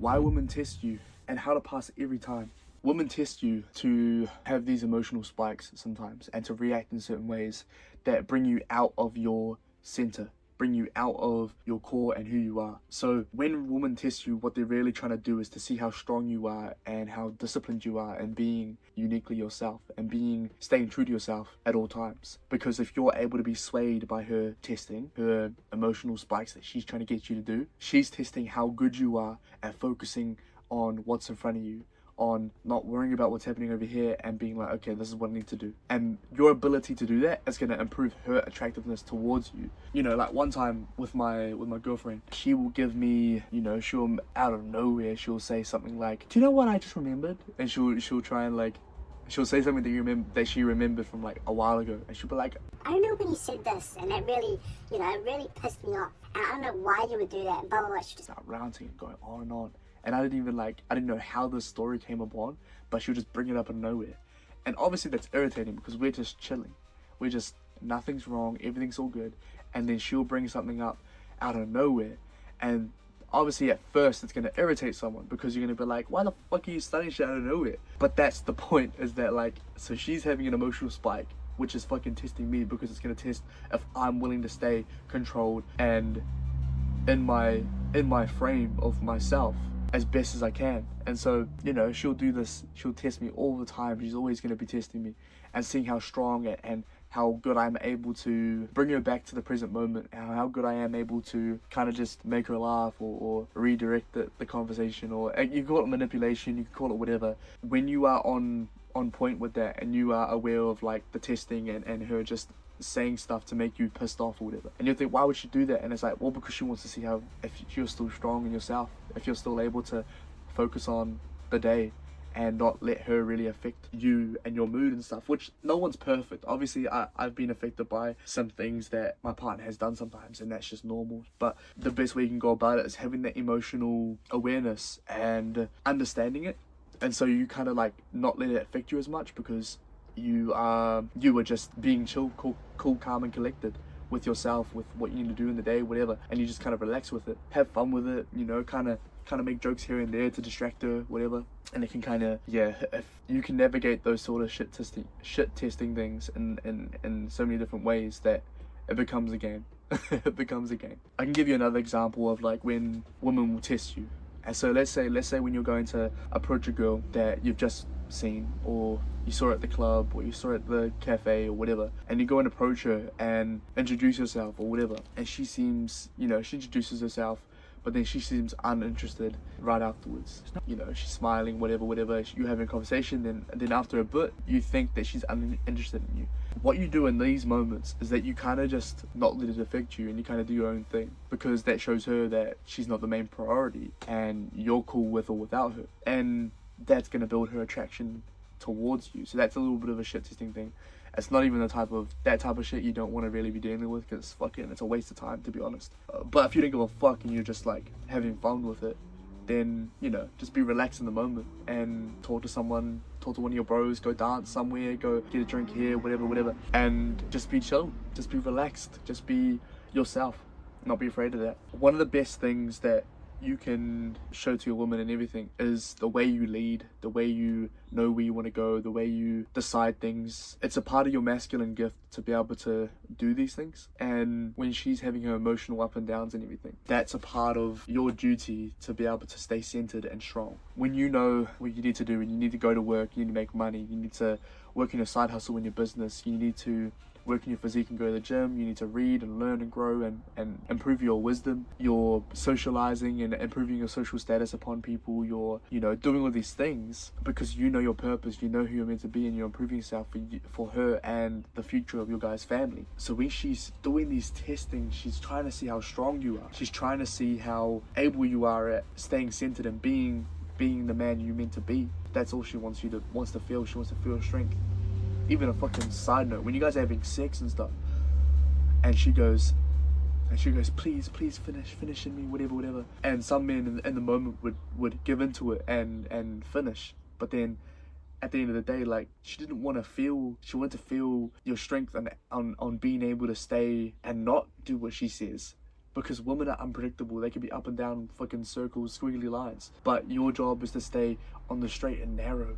why women test you and how to pass every time. Women test you to have these emotional spikes sometimes and to react in certain ways that bring you out of your center, bring you out of your core and who you are. So when women test you, what they're really trying to do is to see how strong you are and how disciplined you are and being uniquely yourself and staying true to yourself at all times. Because if you're able to be swayed by her testing, her emotional spikes that she's trying to get you to do, she's testing how good you are at focusing on what's in front of you, on not worrying about what's happening over here and being like, okay, this is what I need to do. And your ability to do that is going to improve her attractiveness towards you. You know, like one time with my girlfriend, she will give me, you know, she'll out of nowhere, she'll say something like, do you know what I just remembered? And she'll try and like, she'll say something that she remembered from like a while ago, and she'll be like, I remember when you said this, and it really, it really pissed me off. And I don't know why you would do that, and blah, blah, blah. She just start ranting and going on and on. And I didn't know how this story came upon, but she'll just bring it up out of nowhere. And obviously that's irritating because we're just chilling. Nothing's wrong, everything's all good. And then she'll bring something up out of nowhere. And obviously at first it's gonna irritate someone because you're gonna be like, why the fuck are you studying shit out of nowhere? But that's the point, is that like, so she's having an emotional spike, which is fucking testing me because it's gonna test if I'm willing to stay controlled and in my frame of myself as best as I can. And so, you know, she'll do this, she'll test me all the time. She's always going to be testing me and seeing how strong and how good I'm able to bring her back to the present moment, how good I am able to kind of just make her laugh or redirect the conversation, or you can call it manipulation, you can call it whatever. When you are on point with that and you are aware of like the testing and her just saying stuff to make you pissed off or whatever, and you think, why would she do that? And it's like, well, because she wants to see how, if you're still strong in yourself, if you're still able to focus on the day and not let her really affect you and your mood and stuff, which no one's perfect. Obviously I've been affected by some things that my partner has done sometimes, and that's just normal. But the best way you can go about it is having that emotional awareness and understanding it, and so you kind of like not let it affect you as much, because you are just being chill, cool, calm and collected with yourself, with what you need to do in the day, whatever, and you just kind of relax with it, have fun with it, you know, kind of make jokes here and there to distract her, whatever. And it can kind of, yeah, if you can navigate those sort of shit testing things in so many different ways, that it becomes a game. It becomes a game. I can give you another example of like when women will test you. And so let's say when you're going to approach a girl that you've just seen, or you saw at the club, or you saw at the cafe or whatever, and you go and approach her and introduce yourself or whatever, and she seems, you know, she introduces herself, but then she seems uninterested right afterwards. You know, she's smiling, whatever, you're having a conversation, then after a bit, you think that she's uninterested in you. What you do in these moments is that you kind of just not let it affect you, and you kind of do your own thing, because that shows her that she's not the main priority and you're cool with or without her. And that's going to build her attraction towards you. So that's a little bit of a shit testing thing. It's not even that type of shit you don't want to really be dealing with, because it's a waste of time, to be honest. But if you don't give a fuck and you're just like having fun with it, then, you know, just be relaxed in the moment and talk to one of your bros, go dance somewhere, go get a drink here, whatever, and just be chill, just be relaxed, just be yourself, not be afraid of that. One of the best things that you can show to your woman and everything is the way you lead, the way you know where you want to go, the way you decide things. It's a part of your masculine gift to be able to do these things. And when she's having her emotional up and downs and everything, that's a part of your duty to be able to stay centered and strong. When you know what you need to do, and you need to go to work, you need to make money, you need to work in your side hustle in your business, you need to work in your physique and go to the gym, you need to read and learn and grow and improve your wisdom, you're socializing and improving your social status upon people, you're, you know, doing all these things because you know your purpose, you know who you're meant to be, and you're improving yourself for her and the future of your guys' family. So when she's doing these testing, she's trying to see how strong you are, she's trying to see how able you are at staying centered and being the man you're meant to be. That's all she wants to feel. She wants to feel strength. Even a fucking side note, when you guys are having sex and stuff, and she goes, please finish in me, whatever. And some men in the moment would give into it and finish. But then at the end of the day, like, she wanted to feel your strength on being able to stay and not do what she says, because women are unpredictable. They can be up and down fucking circles, squiggly lines. But your job is to stay on the straight and narrow.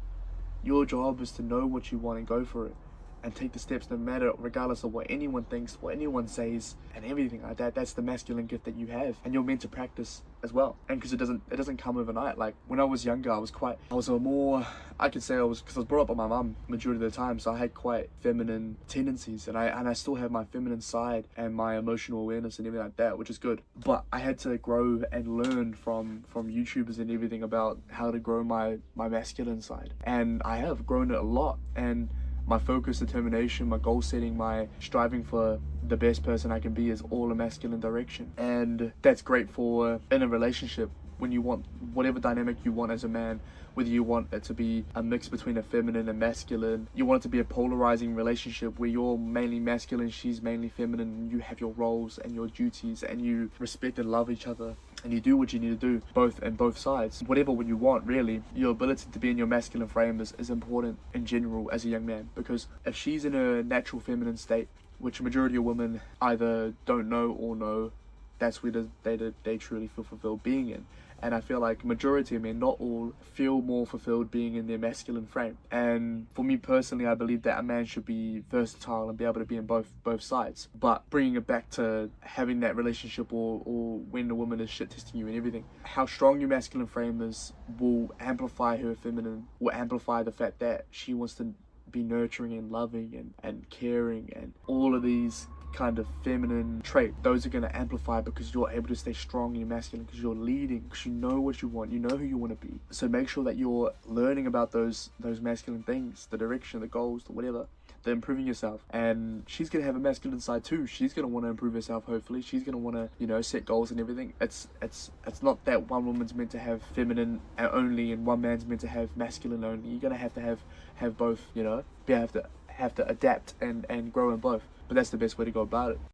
Your job is to know what you want and go for it, and take the steps no matter, regardless of what anyone thinks, what anyone says, and everything like that. That's the masculine gift that you have, and you're meant to practice as well. And because it doesn't come overnight. Like when I was younger, I was a more, I could say because I was brought up by my mum majority of the time, so I had quite feminine tendencies, and I still have my feminine side and my emotional awareness and everything like that, which is good. But I had to grow and learn from YouTubers and everything about how to grow my masculine side, and I have grown it a lot. And my focus, determination, my goal setting, my striving for the best person I can be is all a masculine direction. And that's great for in a relationship, when you want whatever dynamic you want as a man, whether you want it to be a mix between a feminine and masculine, you want it to be a polarizing relationship where you're mainly masculine, she's mainly feminine, and you have your roles and your duties, and you respect and love each other, and you do what you need to do, both sides. Whatever you want, really, your ability to be in your masculine frame is important in general as a young man, because if she's in a natural feminine state, which a majority of women either don't know or know, that's where they truly feel fulfilled being in. And I feel like majority of men, not all, feel more fulfilled being in their masculine frame. And for me personally, I believe that a man should be versatile and be able to be in both sides. But bringing it back to having that relationship, or when the woman is shit testing you and everything, how strong your masculine frame is will amplify her feminine, will amplify the fact that she wants to be nurturing and loving and caring, and all of these kind of feminine trait, those are going to amplify because you're able to stay strong in your masculine, because you're leading, because you know what you want, you know who you want to be. So make sure that you're learning about those masculine things, the direction, the goals, the whatever, the improving yourself. And she's going to have a masculine side too. She's going to want to improve herself. Hopefully she's going to want to set goals and everything. It's not that one woman's meant to have feminine only and one man's meant to have masculine only. You're going to have both, have to adapt and grow in both. But that's the best way to go about it.